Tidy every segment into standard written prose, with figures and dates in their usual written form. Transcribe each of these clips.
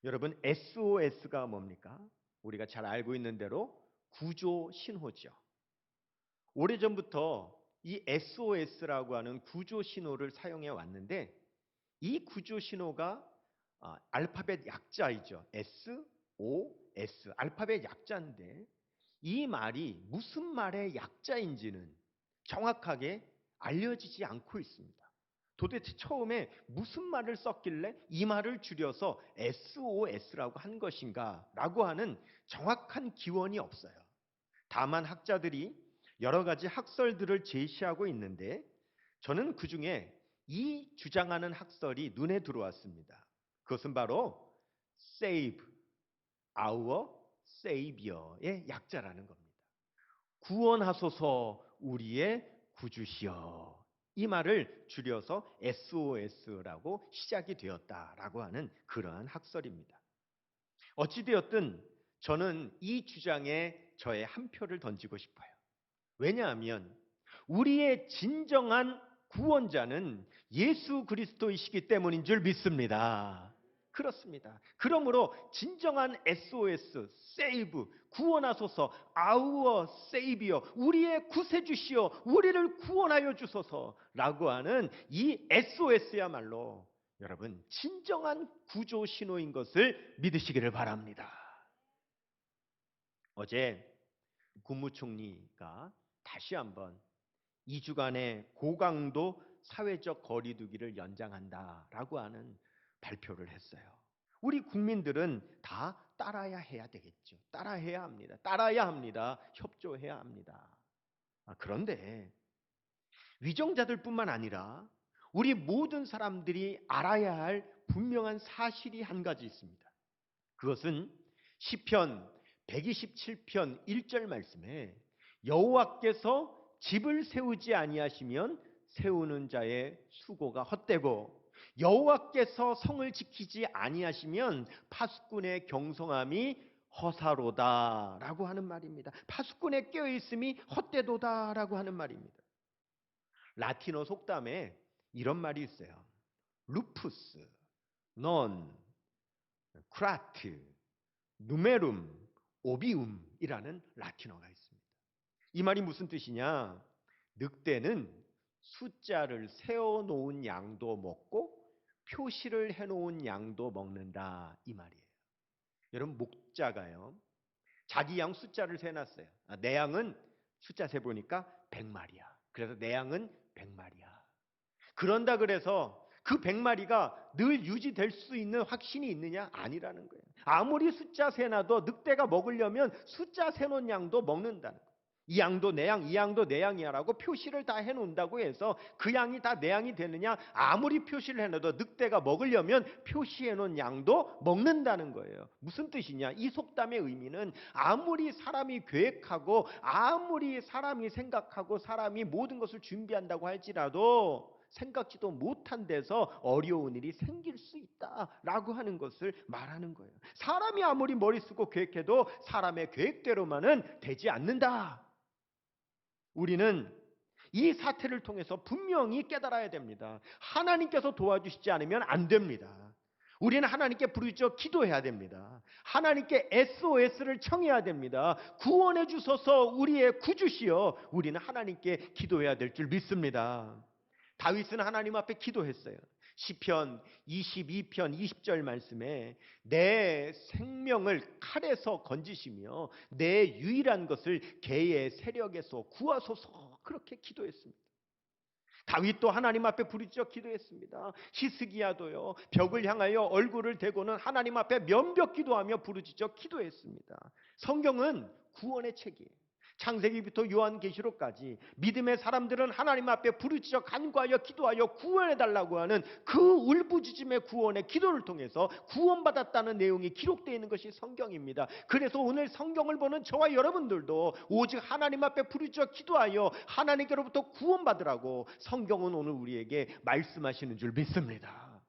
여러분, SOS가 뭡니까? 우리가 잘 알고 있는 대로 구조 신호죠. 오래전부터 이 SOS라고 하는 구조 신호를 사용해 왔는데, 이 구조 신호가 알파벳 약자이죠. SOS, 알파벳 약자인데 이 말이 무슨 말의 약자인지는 정확하게 알려지지 않고 있습니다. 도대체 처음에 무슨 말을 썼길래 이 말을 줄여서 SOS라고 한 것인가 라고 하는 정확한 기원이 없어요. 다만 학자들이 여러 가지 학설들을 제시하고 있는데, 저는 그 중에 이 주장하는 학설이 눈에 들어왔습니다. 그것은 바로 save, our savior의 약자라는 겁니다. 구원하소서 우리의 구주시여. 이 말을 줄여서 SOS라고 시작이 되었다라고 하는 그러한 학설입니다. 어찌되었든 저는 이 주장에 저의 한 표를 던지고 싶어요. 왜냐하면 우리의 진정한 구원자는 예수 그리스도이시기 때문인 줄 믿습니다. 그렇습니다. 그러므로 진정한 SOS, save, 구원하소서, our savior, 우리의 구세주시여, 우리를 구원하여 주소서라고 하는 이 SOS야말로 여러분 진정한 구조 신호인 것을 믿으시기를 바랍니다. 어제 국무총리가 다시 한번 2주간의 고강도 사회적 거리두기를 연장한다라고 하는 발표를 했어요. 우리 국민들은 다 따라야 해야 되겠죠. 따라해야 합니다. 따라야 합니다. 협조해야 합니다. 그런데 위정자들뿐만 아니라 우리 모든 사람들이 알아야 할 분명한 사실이 한 가지 있습니다. 그것은 시편 127편 1절 말씀에 여호와께서 집을 세우지 아니하시면 세우는 자의 수고가 헛되고 여호와께서 성을 지키지 아니하시면 파수꾼의 경성함이 허사로다라고 하는 말입니다. 파수꾼의 껴있음이 헛되도다라고 하는 말입니다. 라틴어 속담에 이런 말이 있어요. 루푸스, 넌, 크라트, 누메룸, 오비움이라는 라틴어가 있습니다. 이 말이 무슨 뜻이냐? 늑대는 숫자를 세워놓은 양도 먹고 표시를 해놓은 양도 먹는다, 이 말이에요. 여러분, 목자가요 자기 양 숫자를 세놨어요. 내 양은 숫자 세보니까 100마리야. 그래서 내 양은 100마리야. 그런다 그래서 그 100마리가 늘 유지될 수 있는 확신이 있느냐? 아니라는 거예요. 아무리 숫자 세놔도 늑대가 먹으려면 숫자 세놓은 양도 먹는다는 거예요. 이 양도 내 양, 이 양도 내 양이야 라고 표시를 다 해놓는다고 해서 그 양이 다 내 양이 되느냐? 아무리 표시를 해놔도 늑대가 먹으려면 표시해놓은 양도 먹는다는 거예요. 무슨 뜻이냐? 이 속담의 의미는 아무리 사람이 계획하고 아무리 사람이 생각하고 사람이 모든 것을 준비한다고 할지라도 생각지도 못한 데서 어려운 일이 생길 수 있다라고 하는 것을 말하는 거예요. 사람이 아무리 머리 쓰고 계획해도 사람의 계획대로만은 되지 않는다. 우리는 이 사태를 통해서 분명히 깨달아야 됩니다. 하나님께서 도와주시지 않으면 안 됩니다. 우리는 하나님께 부르짖어 기도해야 됩니다. 하나님께 SOS를 청해야 됩니다. 구원해 주소서 우리의 구주시여. 우리는 하나님께 기도해야 될 줄 믿습니다. 다윗은 하나님 앞에 기도했어요. 시편 22편 20절 말씀에 내 생명을 칼에서 건지시며 내 유일한 것을 개의 세력에서 구하소서, 그렇게 기도했습니다. 다윗도 하나님 앞에 부르짖어 기도했습니다. 히스기야도요 벽을 향하여 얼굴을 대고는 하나님 앞에 면벽 기도하며 부르짖어 기도했습니다. 성경은 구원의 책이에요. 창세기부터 요한계시록까지 믿음의 사람들은 하나님 앞에 부르짖어 간구하여 기도하여 구원해달라고 하는 그 울부짖음의 구원의 기도를 통해서 구원받았다는 내용이 기록되어 있는 것이 성경입니다. 그래서 오늘 성경을 보는 저와 여러분들도 오직 하나님 앞에 부르짖어 기도하여 하나님께로부터 구원받으라고 성경은 오늘 우리에게 말씀하시는 줄 믿습니다.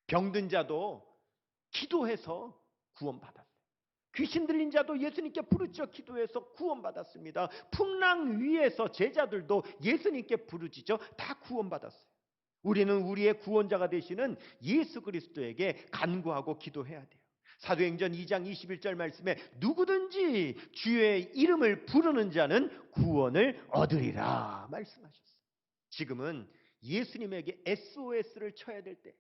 병든 자도 기도해서 구원받았어요. 귀신 들린 자도 예수님께 부르짖어 기도해서 구원받았습니다. 풍랑 위에서 제자들도 예수님께 부르짖어 다 구원받았어요. 우리는 우리의 구원자가 되시는 예수 그리스도에게 간구하고 기도해야 돼요. 사도행전 2장 21절 말씀에 누구든지 주의 이름을 부르는 자는 구원을 얻으리라 말씀하셨어요. 지금은 예수님에게 SOS를 쳐야 될 때,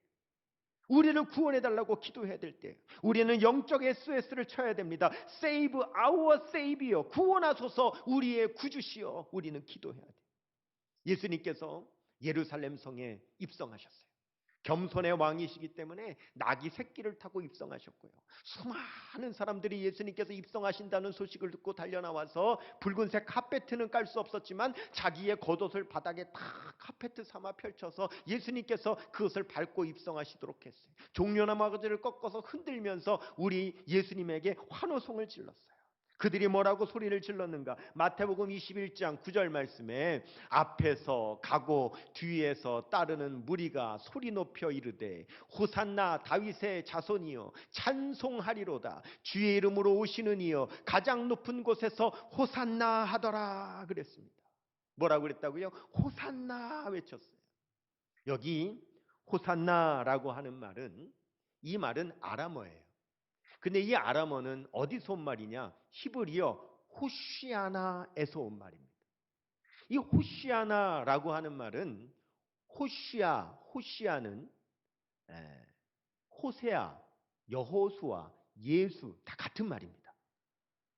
우리를 구원해달라고 기도해야 될 때, 우리는 영적 SOS를 쳐야 됩니다. Save our Savior, 구원하소서 우리의 구주시여, 우리는 기도해야 돼요. 예수님께서 예루살렘 성에 입성하셨어요. 겸손의 왕이시기 때문에 낙이 새끼를 타고 입성하셨고요. 수많은 사람들이 예수님께서 입성하신다는 소식을 듣고 달려나와서 붉은색 카페트는 깔 수 없었지만 자기의 겉옷을 바닥에 다 카페트 삼아 펼쳐서 예수님께서 그것을 밟고 입성하시도록 했어요. 종려나무가지를 꺾어서 흔들면서 우리 예수님에게 환호성을 질렀어요. 그들이 뭐라고 소리를 질렀는가? 마태복음 21장 9절 말씀에 앞에서 가고 뒤에서 따르는 무리가 소리 높여 이르되 호산나 다윗의 자손이여 찬송하리로다. 주의 이름으로 오시는 이여 가장 높은 곳에서 호산나 하더라 그랬습니다. 뭐라고 그랬다고요? 호산나 외쳤어요. 여기 호산나라고 하는 말은, 이 말은 아람어예요. 근데 이 아람어는 어디서 온 말이냐? 히브리어 호시아나에서 온 말입니다. 이 호시아나라고 하는 말은 호시아는 호세아, 여호수아, 예수 다 같은 말입니다.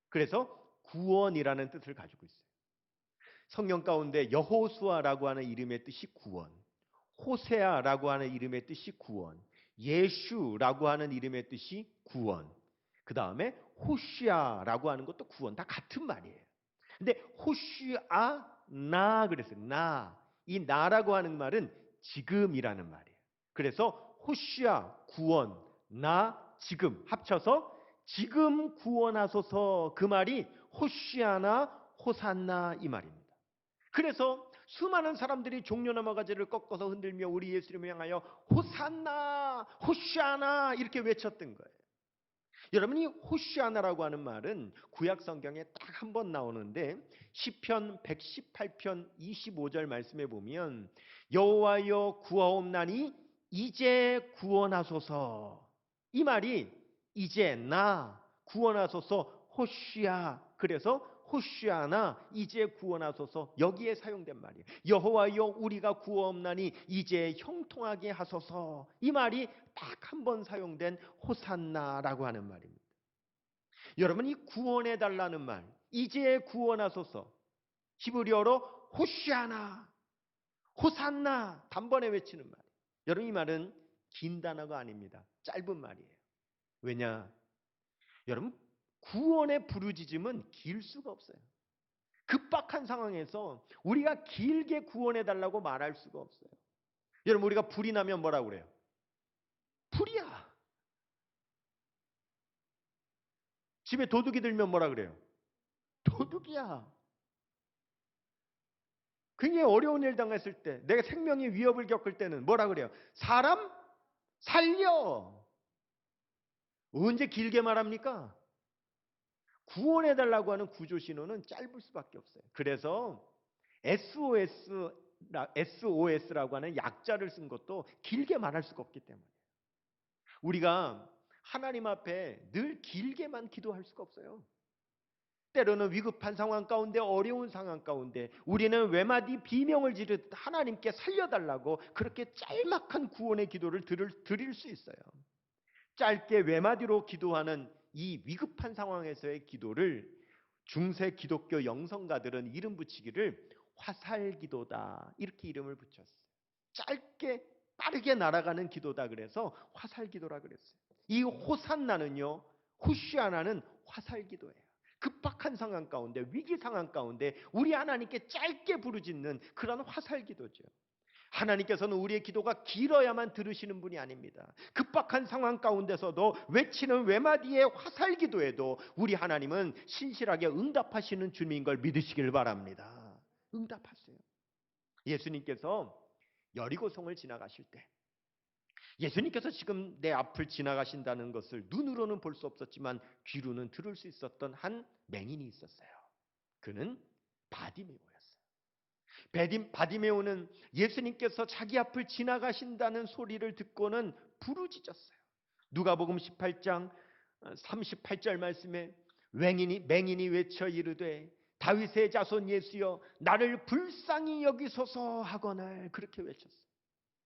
그래서 구원이라는 뜻을 가지고 있어요. 성경 가운데 여호수아라고 하는 이름의 뜻이 구원, 호세아라고 하는 이름의 뜻이 구원, 예슈라고 하는 이름의 뜻이 구원, 그 다음에 호시아라고 하는 것도 구원, 다 같은 말이에요. 근데 호시아나 그랬어요. 이 나라고 하는 말은 지금이라는 말이에요. 그래서 호시아 구원, 나 지금 합쳐서 지금 구원하소서, 그 말이 호시아나 호산나 이 말입니다. 그래서 수많은 사람들이 종려나무 가지를 꺾어서 흔들며 우리 예수님을 향하여 호산나 호시아나 이렇게 외쳤던 거예요. 여러분, 이 호시아나라고 하는 말은 구약 성경에 딱 한 번 나오는데 시편 118편 25절 말씀에 보면 여호와여 구하옵나니 이제 구원하소서, 이 말이 이제 나 구원하소서 호시아, 그래서 호시아나 이제 구원하소서, 여기에 사용된 말이에요. 여호와여 우리가 구하옵나니 이제 형통하게 하소서, 이 말이 딱 한 번 사용된 호산나라고 하는 말입니다. 여러분, 이 구원해달라는 말, 이제 구원하소서, 히브리어로 호시아나, 호산나 단번에 외치는 말. 여러분, 이 말은 긴 단어가 아닙니다. 짧은 말이에요. 왜냐? 여러분, 구원의 부르짖음은 길 수가 없어요. 급박한 상황에서 우리가 길게 구원해달라고 말할 수가 없어요. 여러분, 우리가 불이 나면 뭐라고 그래요? 불이야. 집에 도둑이 들면 뭐라 그래요? 도둑이야. 굉장히 어려운 일 당했을 때, 내가 생명의 위협을 겪을 때는 뭐라 그래요? 사람 살려. 언제 길게 말합니까? 구원해달라고 하는 구조신호는 짧을 수밖에 없어요. 그래서 SOS라고 하는 약자를 쓴 것도 길게 말할 수가 없기 때문에 우리가 하나님 앞에 늘 길게만 기도할 수가 없어요. 때로는 위급한 상황 가운데, 어려운 상황 가운데 우리는 외마디 비명을 지르듯 하나님께 살려달라고 그렇게 짤막한 구원의 기도를 드릴 수 있어요. 짧게 외마디로 기도하는 이 위급한 상황에서의 기도를 중세 기독교 영성가들은 이름 붙이기를 화살기도다, 이렇게 이름을 붙였어요. 짧게 빠르게 날아가는 기도다 그래서 화살기도라 그랬어요. 이 호산나는요, 호시아나는 화살기도예요. 급박한 상황 가운데, 위기 상황 가운데 우리 하나님께 짧게 부르짖는 그런 화살기도죠. 하나님께서는 우리의 기도가 길어야만 들으시는 분이 아닙니다. 급박한 상황 가운데서도 외치는 외마디의 화살기도에도 우리 하나님은 신실하게 응답하시는 주님인 걸 믿으시길 바랍니다. 응답하세요. 예수님께서 여리고성을 지나가실 때, 예수님께서 지금 내 앞을 지나가신다는 것을 눈으로는 볼 수 없었지만 귀로는 들을 수 있었던 한 맹인이 있었어요. 그는 바디메오였어요. 바디메오는 예수님께서 자기 앞을 지나가신다는 소리를 듣고는 부르짖었어요. 누가복음 18장 38절 말씀에 맹인이 외쳐 이르되 다윗의 자손 예수여 나를 불쌍히 여기소서 하거늘 그렇게 외쳤어요.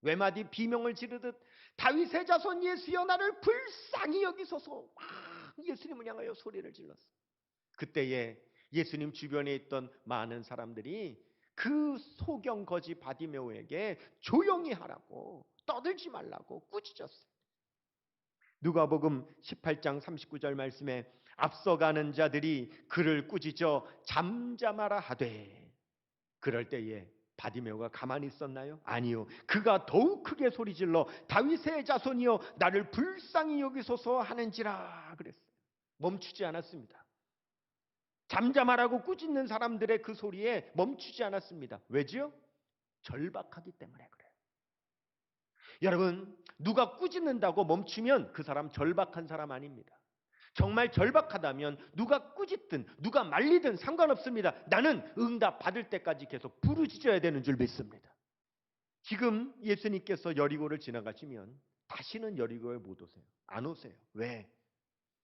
외마디 비명을 지르듯 다윗의 자손 예수여 나를 불쌍히 여기소서 예수님을 향하여 소리를 질렀어요. 그때에 예수님 주변에 있던 많은 사람들이 그 소경 거지 바디메오에게 조용히 하라고 떠들지 말라고 꾸짖었어요. 누가복음 18장 39절 말씀에 앞서가는 자들이 그를 꾸짖어 잠잠하라 하되 그럴 때에 바디메오가 가만히 있었나요? 아니요. 그가 더욱 크게 소리질러 다윗의 자손이여 나를 불쌍히 여기소서 하는지라 그랬어요. 멈추지 않았습니다. 잠잠하라고 꾸짖는 사람들의 그 소리에 멈추지 않았습니다. 왜지요? 절박하기 때문에 그래요. 여러분, 누가 꾸짖는다고 멈추면 그 사람 절박한 사람 아닙니다. 정말 절박하다면 누가 꾸짖든 누가 말리든 상관없습니다. 나는 응답 받을 때까지 계속 부르짖어야 되는 줄 믿습니다. 지금 예수님께서 여리고를 지나가시면 다시는 여리고에 못 오세요. 안 오세요. 왜?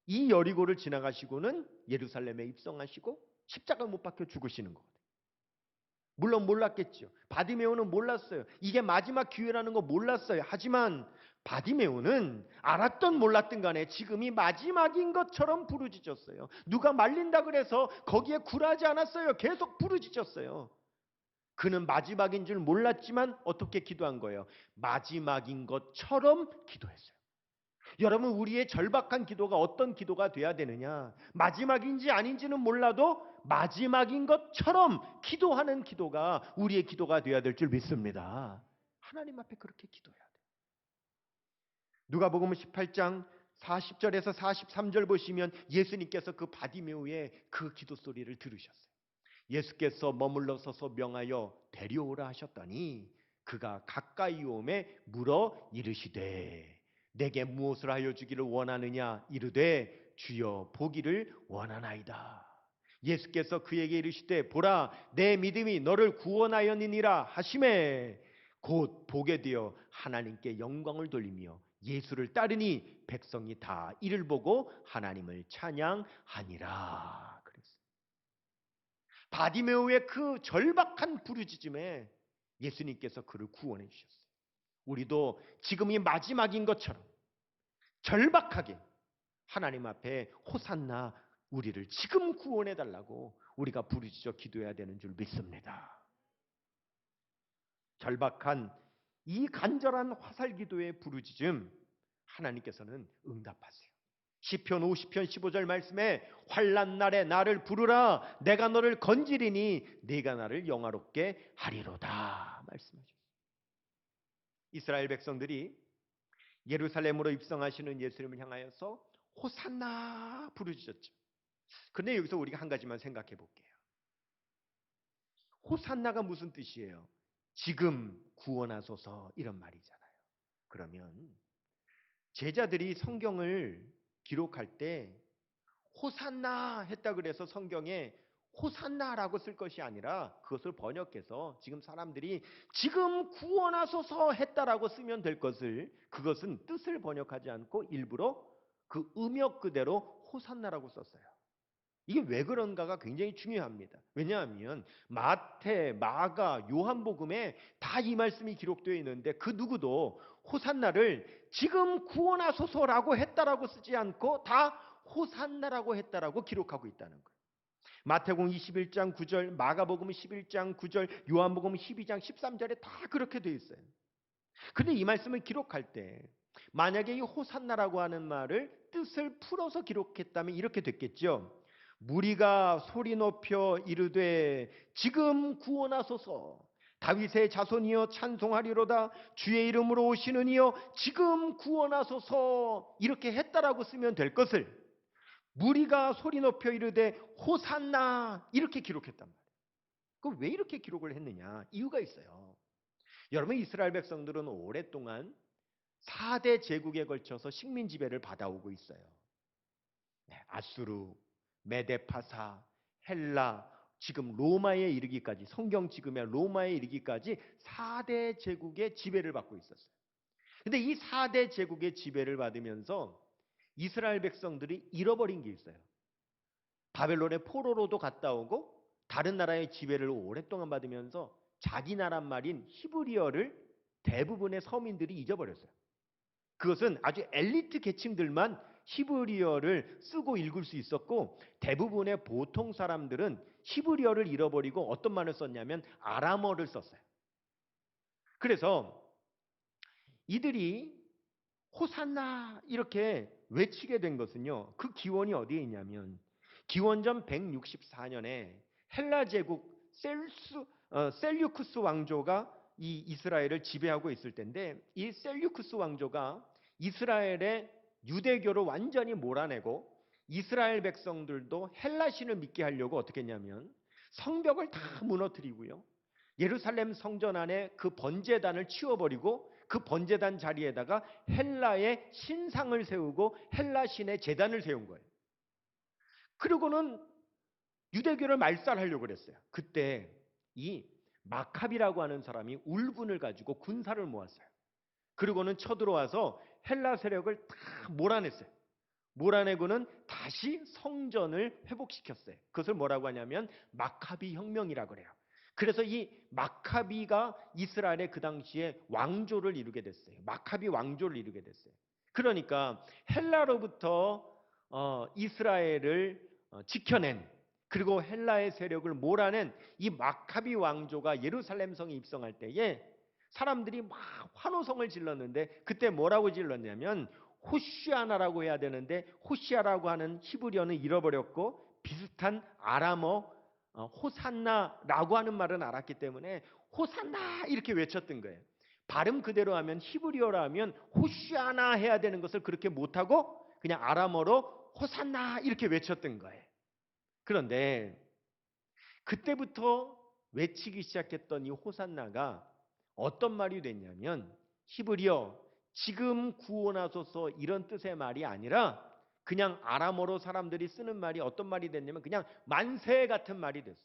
이 여리고를 지나가시고는 예루살렘에 입성하시고 십자가 못 박혀 죽으시는 거거든요. 물론 몰랐겠죠. 바디메오는 몰랐어요. 이게 마지막 기회라는 거 몰랐어요. 하지만 바디메오는 알았던 몰랐던 간에 지금이 마지막인 것처럼 부르짖었어요. 누가 말린다 그래서 거기에 굴하지 않았어요. 계속 부르짖었어요. 그는 마지막인 줄 몰랐지만 어떻게 기도한 거예요? 마지막인 것처럼 기도했어요. 여러분, 우리의 절박한 기도가 어떤 기도가 돼야 되느냐? 마지막인지 아닌지는 몰라도 마지막인 것처럼 기도하는 기도가 우리의 기도가 돼야 될 줄 믿습니다. 하나님 앞에 그렇게 기도해야 돼요. 누가복음 18장 40절에서 43절 보시면 예수님께서 그 바디메오의 그 기도 소리를 들으셨어요. 예수께서 머물러 서서 명하여 데려오라 하셨더니 그가 가까이 오매 물어 이르시되 내게 무엇을 하여 주기를 원하느냐 이르되 주여 보기를 원하나이다. 예수께서 그에게 이르시되 보라 내 믿음이 너를 구원하였느니라 하시매 곧 보게 되어 하나님께 영광을 돌리며 예수를 따르니 백성이 다 이를 보고 하나님을 찬양하니라 그랬어요. 바디메오의 그 절박한 부르짖음에 예수님께서 그를 구원해 주셨어요. 우리도 지금이 마지막인 것처럼 절박하게 하나님 앞에 호산나 우리를 지금 구원해 달라고 우리가 부르짖어 기도해야 되는 줄 믿습니다. 절박한 이 간절한 화살 기도의 부르짖음 하나님께서는 응답하세요. 시편 50편 15절 말씀에 환난 날에 나를 부르라 내가 너를 건지리니 네가 나를 영화롭게 하리로다 말씀하셨어요. 이스라엘 백성들이 예루살렘으로 입성하시는 예수님을 향하여서 호산나 부르짖었죠. 그런데 여기서 우리가 한 가지만 생각해 볼게요. 호산나가 무슨 뜻이에요? 지금 구원하소서 이런 말이잖아요. 그러면 제자들이 성경을 기록할 때 호산나 했다 그래서 성경에 호산나라고 쓸 것이 아니라 그것을 번역해서 지금 사람들이 지금 구원하소서 했다라고 쓰면 될 것을 그것은 뜻을 번역하지 않고 일부러 그 음역 그대로 호산나라고 썼어요. 이게 왜 그런가가 굉장히 중요합니다. 왜냐하면 마태, 마가, 요한복음에 다 이 말씀이 기록되어 있는데 그 누구도 호산나를 지금 구원하소서라고 했다라고 쓰지 않고 다 호산나라고 했다라고 기록하고 있다는 거예요. 마태복음 21장 9절, 마가복음 11장 9절, 요한복음 12장 13절에 다 그렇게 되어 있어요. 근데 이 말씀을 기록할 때 만약에 이 호산나라고 하는 말을 뜻을 풀어서 기록했다면 이렇게 됐겠죠. 무리가 소리 높여 이르되 지금 구원하소서 다윗의 자손이여 찬송하리로다 주의 이름으로 오시는 이여 지금 구원하소서 이렇게 했다라고 쓰면 될 것을 무리가 소리 높여 이르되 호산나 이렇게 기록했단 말이에요. 그럼 왜 이렇게 기록을 했느냐? 이유가 있어요. 여러분 이스라엘 백성들은 오랫동안 4대 제국에 걸쳐서 식민 지배를 받아오고 있어요. 아수르, 메데파사, 헬라, 지금 로마에 이르기까지, 성경 지금의 로마에 이르기까지 4대 제국의 지배를 받고 있었어요. 근데 이 4대 제국의 지배를 받으면서 이스라엘 백성들이 잃어버린 게 있어요. 바벨론의 포로로도 갔다 오고 다른 나라의 지배를 오랫동안 받으면서 자기 나라 말인 히브리어를 대부분의 서민들이 잊어버렸어요. 그것은 아주 엘리트 계층들만 히브리어를 쓰고 읽을 수 있었고 대부분의 보통 사람들은 히브리어를 잃어버리고 어떤 말을 썼냐면 아람어를 썼어요. 그래서 이들이 호산나 이렇게 외치게 된 것은요, 그 기원이 어디에 있냐면 기원전 164년에 헬라 제국 셀류쿠스 왕조가 이 이스라엘을 지배하고 있을 때인데, 이 셀류쿠스 왕조가 이스라엘의 유대교를 완전히 몰아내고 이스라엘 백성들도 헬라신을 믿게 하려고 어떻게 했냐면 성벽을 다 무너뜨리고요, 예루살렘 성전 안에 그 번제단을 치워버리고 그 번제단 자리에다가 헬라의 신상을 세우고 헬라신의 제단을 세운 거예요. 그리고는 유대교를 말살하려고 그랬어요. 그때 이 마카비라고 하는 사람이 울분을 가지고 군사를 모았어요. 그리고는 쳐들어와서 헬라 세력을 다 몰아냈어요. 몰아내고는 다시 성전을 회복시켰어요. 그것을 뭐라고 하냐면 마카비 혁명이라고 그래요. 그래서 이 마카비가 이스라엘의 그 당시에 왕조를 이루게 됐어요. 마카비 왕조를 이루게 됐어요. 그러니까 헬라로부터 이스라엘을 지켜낸, 그리고 헬라의 세력을 몰아낸 이 마카비 왕조가 예루살렘 성에 입성할 때에 사람들이 막 환호성을 질렀는데, 그때 뭐라고 질렀냐면 호시아나라고 해야 되는데 호시아라고 하는 히브리어는 잃어버렸고 비슷한 아람어 호산나라고 하는 말은 알았기 때문에 호산나 이렇게 외쳤던 거예요. 발음 그대로 하면 히브리어로 하면 호시아나 해야 되는 것을 그렇게 못하고 그냥 아람어로 호산나 이렇게 외쳤던 거예요. 그런데 그때부터 외치기 시작했던 이 호산나가 어떤 말이 됐냐면 히브리어 지금 구원하소서 이런 뜻의 말이 아니라 그냥 아람어로 사람들이 쓰는 말이 어떤 말이 됐냐면 그냥 만세 같은 말이 됐어요.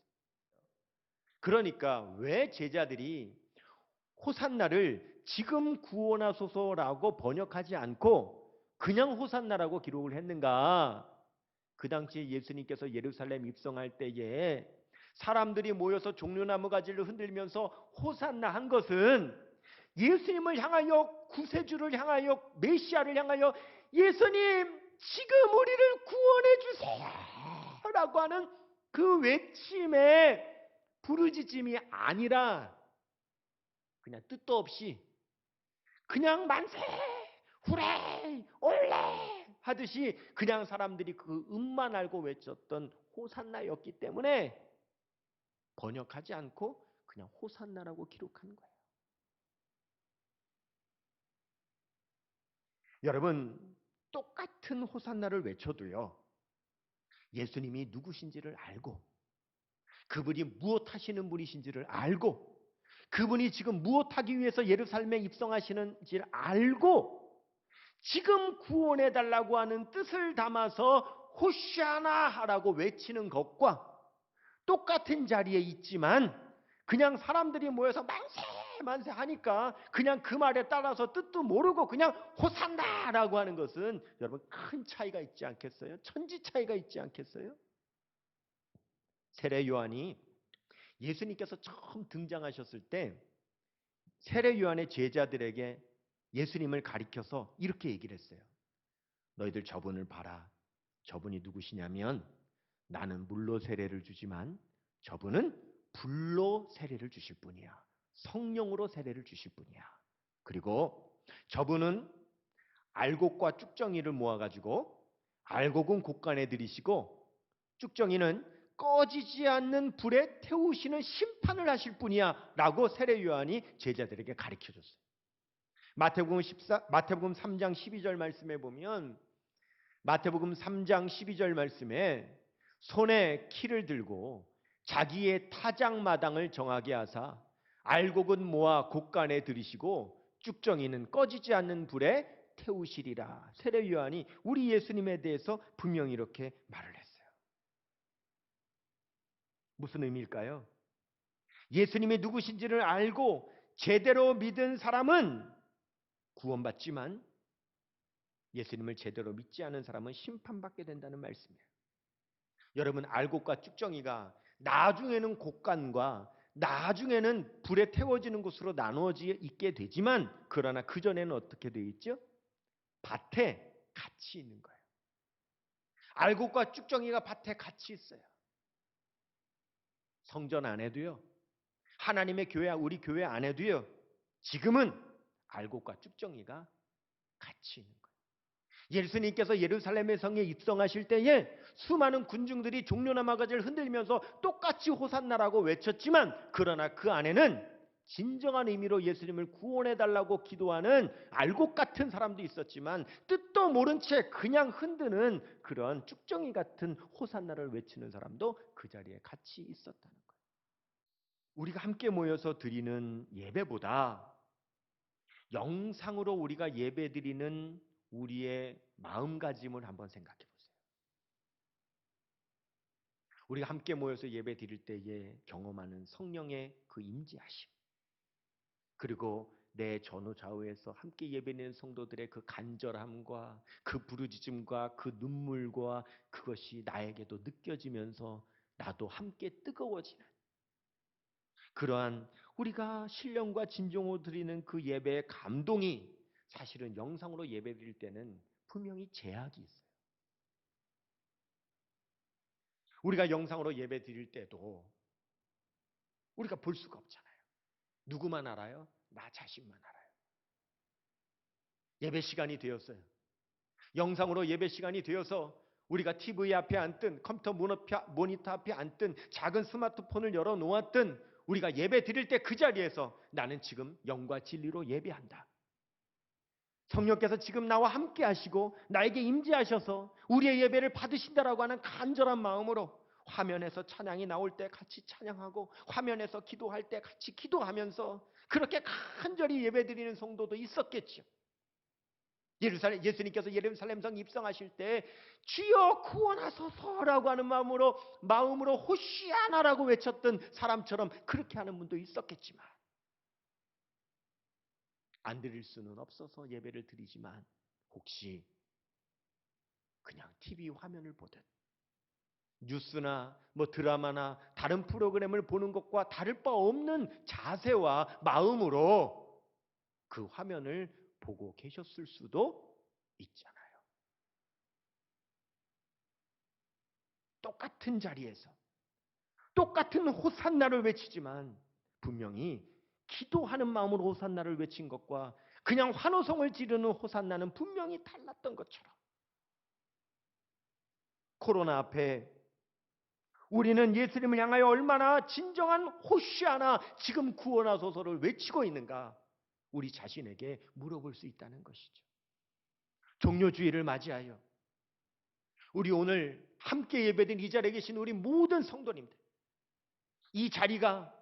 그러니까 왜 제자들이 호산나를 지금 구원하소서라고 번역하지 않고 그냥 호산나라고 기록을 했는가? 그 당시에 예수님께서 예루살렘 입성할 때에 사람들이 모여서 종려나무 가지를 흔들면서 호산나 한 것은 예수님을 향하여, 구세주를 향하여, 메시아를 향하여 예수님 지금 우리를 구원해 주세요 라고 하는 그 외침의 부르짖음이 아니라 그냥 뜻도 없이 그냥 만세 후레 올레 하듯이 그냥 사람들이 그 음만 알고 외쳤던 호산나였기 때문에 번역하지 않고 그냥 호산나라고 기록한 거예요. 여러분, 똑같은 호산나를 외쳐도요, 예수님이 누구신지를 알고 그분이 무엇 하시는 분이신지를 알고 그분이 지금 무엇 하기 위해서 예루살렘에 입성하시는지를 알고 지금 구원해달라고 하는 뜻을 담아서 호시아나라고 외치는 것과 똑같은 자리에 있지만 그냥 사람들이 모여서 만세 만세 하니까 그냥 그 말에 따라서 뜻도 모르고 그냥 호산나라고 하는 것은 여러분 큰 차이가 있지 않겠어요? 천지 차이가 있지 않겠어요? 세례 요한이 예수님께서 처음 등장하셨을 때 세례 요한의 제자들에게 예수님을 가리켜서 이렇게 얘기를 했어요. 너희들 저분을 봐라. 저분이 누구시냐면 나는 물로 세례를 주지만 저분은 불로 세례를 주실 분이야. 성령으로 세례를 주실 분이야. 그리고 저분은 알곡과 쭉정이를 모아가지고 알곡은 곳간에 들이시고 쭉정이는 꺼지지 않는 불에 태우시는 심판을 하실 분이야 라고 세례 요한이 제자들에게 가르쳐줬어요. 마태복음 3장 12절 말씀에 보면 마태복음 3장 12절 말씀에 손에 키를 들고 자기의 타작마당을 정하게 하사 알곡은 모아 곳간에 들이시고 쭉정이는 꺼지지 않는 불에 태우시리라. 세례 요한이 우리 예수님에 대해서 분명히 이렇게 말을 했어요. 무슨 의미일까요? 예수님이 누구신지를 알고 제대로 믿은 사람은 구원받지만 예수님을 제대로 믿지 않은 사람은 심판받게 된다는 말씀이에요. 여러분, 알곡과 쭉정이가 나중에는 곡간과 나중에는 불에 태워지는 곳으로 나누어져 있게 되지만, 그러나 그전에는 어떻게 되어 있죠? 밭에 같이 있는 거예요. 알곡과 쭉정이가 밭에 같이 있어요. 성전 안에도요, 하나님의 교회, 우리 교회 안에도요, 지금은 알곡과 쭉정이가 같이 있는 거예요. 예수님께서 예루살렘의 성에 입성하실 때에 수많은 군중들이 종려나 마가지를 흔들면서 똑같이 호산나라고 외쳤지만, 그러나 그 안에는 진정한 의미로 예수님을 구원해달라고 기도하는 알곡 같은 사람도 있었지만, 뜻도 모른 채 그냥 흔드는 그런 쭉정이 같은 호산나를 외치는 사람도 그 자리에 같이 있었다는 거예요. 우리가 함께 모여서 드리는 예배보다 영상으로 우리가 예배 드리는 우리의 마음가짐을 한번 생각해 보세요. 우리가 함께 모여서 예배 드릴 때에 경험하는 성령의 그 임재하심, 그리고 내 전후 좌우에서 함께 예배드리는 성도들의 그 간절함과 그 부르짖음과 그 눈물과 그것이 나에게도 느껴지면서 나도 함께 뜨거워지는 그러한 우리가 신령과 진정으로 드리는 그 예배의 감동이 사실은 영상으로 예배 드릴 때는 분명히 제약이 있어요. 우리가 영상으로 예배 드릴 때도 우리가 볼 수가 없잖아요. 누구만 알아요? 나 자신만 알아요. 예배 시간이 되었어요. 영상으로 예배 시간이 되어서 우리가 TV 앞에 앉든 컴퓨터 모니터 앞에 앉든 작은 스마트폰을 열어놓았든 우리가 예배 드릴 때 그 자리에서 나는 지금 영과 진리로 예배한다. 성령께서 지금 나와 함께 하시고 나에게 임재하셔서 우리의 예배를 받으신다라고 하는 간절한 마음으로 화면에서 찬양이 나올 때 같이 찬양하고 화면에서 기도할 때 같이 기도하면서 그렇게 간절히 예배드리는 성도도 있었겠죠. 예수님께서 예루살렘성 입성하실 때 주여 구원하소서라고 하는 마음으로 호시아나라고 외쳤던 사람처럼 그렇게 하는 분도 있었겠지만, 안 드릴 수는 없어서 예배를 드리지만 혹시 그냥 TV 화면을 보듯 뉴스나 드라마나 다른 프로그램을 보는 것과 다를 바 없는 자세와 마음으로 그 화면을 보고 계셨을 수도 있잖아요. 똑같은 자리에서 똑같은 호산나를 외치지만 분명히 기도하는 마음으로 호산나를 외친 것과 그냥 환호성을 지르는 호산나는 분명히 달랐던 것처럼, 코로나 앞에 우리는 예수님을 향하여 얼마나 진정한 호시아나 지금 구원하소서를 외치고 있는가 우리 자신에게 물어볼 수 있다는 것이죠. 종료주의를 맞이하여 우리 오늘 함께 예배드린 이 자리에 계신 우리 모든 성도님들, 이 자리가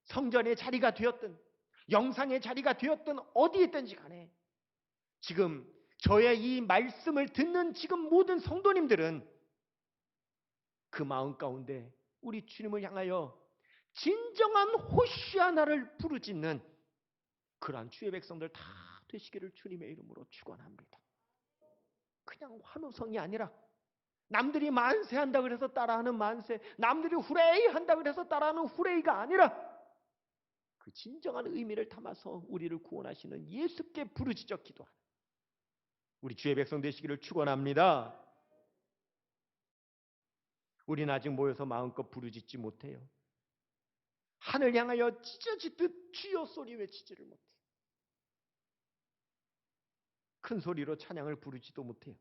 성전의 자리가 되었든 영상의 자리가 되었든 어디에 있든지 간에 지금 저의 이 말씀을 듣는 지금 모든 성도님들은 그 마음 가운데 우리 주님을 향하여 진정한 호시아나를 부르짖는 그러한 주의 백성들 다 되시기를 주님의 이름으로 축원합니다. 그냥 환호성이 아니라 남들이 만세한다 그래서 따라하는 만세, 남들이 후레이 한다 그래서 따라하는 후레이가 아니라 그 진정한 의미를 담아서 우리를 구원하시는 예수께 부르짖어 기도하는 우리 주의 백성 되시기를 축원합니다. 우리는 아직 모여서 마음껏 부르짖지 못해요. 하늘 향하여 찢어지듯 주여 소리 외치지를 못해요. 큰 소리로 찬양을 부르지도 못해요.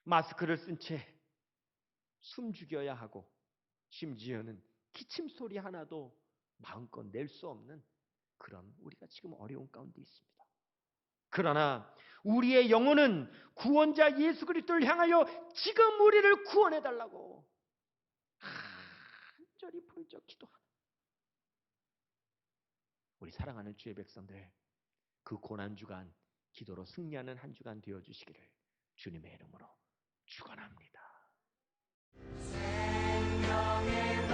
마스크를 쓴 채 숨죽여야 하고 심지어는 기침 소리 하나도 마음껏 낼 수 없는 그런 우리가 지금 어려운 가운데 있습니다. 그러나 우리의 영혼은 구원자 예수 그리스도를 향하여 지금 우리를 구원해달라고 간절히 부르짖어 기도하는 우리 사랑하는 주의 백성들, 그 고난주간 기도로 승리하는 한 주간 되어주시기를 주님의 이름으로 축원합니다. 생명의